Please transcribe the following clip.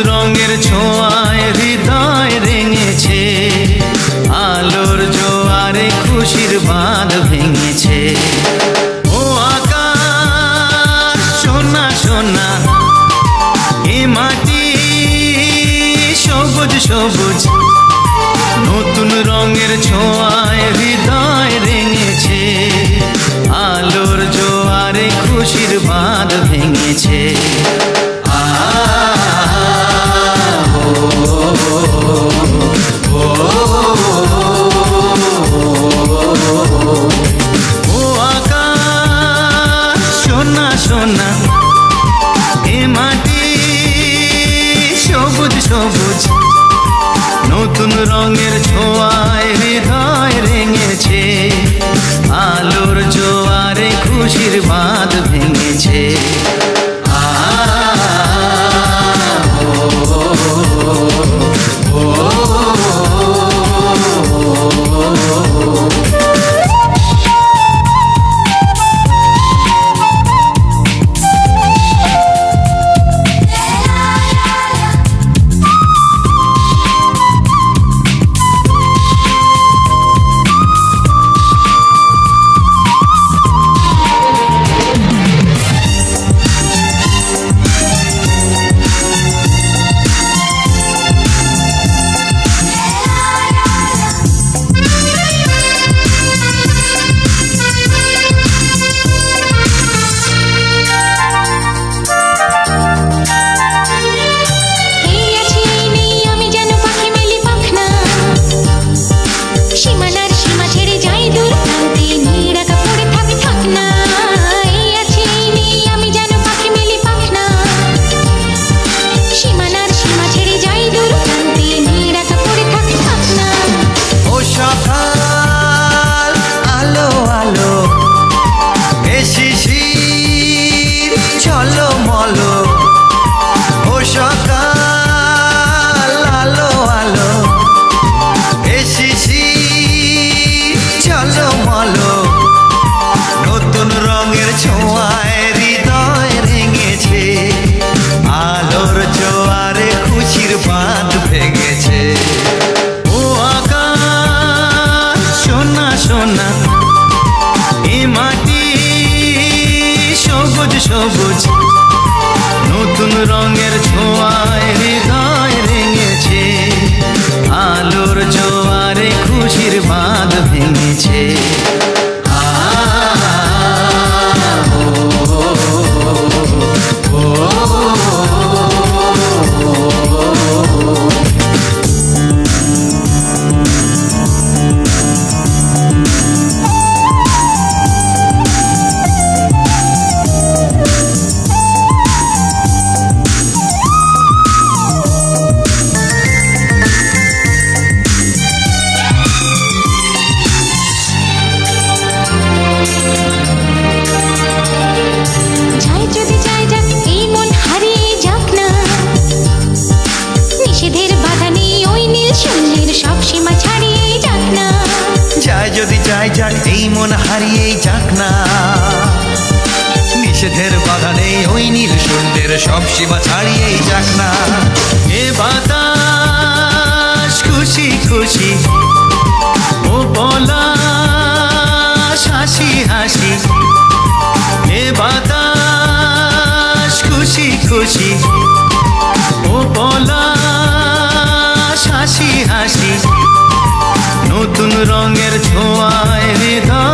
রঙের ছোঁয়ায় হৃদয় রেঙেছে, আলোর জোয়ারে খুশির বাঁধ ভেঙেছে। ও আকাশ সোনা সোনা, এ মাটি সবুজ সবুজ, নতুন রঙের ছোঁয়ায় হৃদয় রেঙেছে, আলোর জোয়ারে খুশির বাঁধ ভেঙেছে। ও আকাশ সোনা সোনা, এ মাটি সবুজ সবুজ, নতুন রঙের ছোঁয়ায় হৃদয় রেঙেছে, আলোর জোয়ারে খুশির বাঁধ ভেঙেছে। সবুজ নতুন রঙের ছোঁয়ায় হৃদয় রেঙেছে, আলোর জোয়ারে খুশির বাঁধ ভেঙেছে। যদি চাই যাক এই মন হারিয়েই যাক না, নিষেধের বাধা নেই ওই নীল শূন্যের সব সীমা ছাড়িয়েই যাক না। এ বাতাস খুশি খুশি, ও পলাশ হাসি হাসি, এ বাতাস খুশি খুশি, ও পলাশ হাসি হাসি, নতুন রঙের ছোঁয়ায় হৃদয়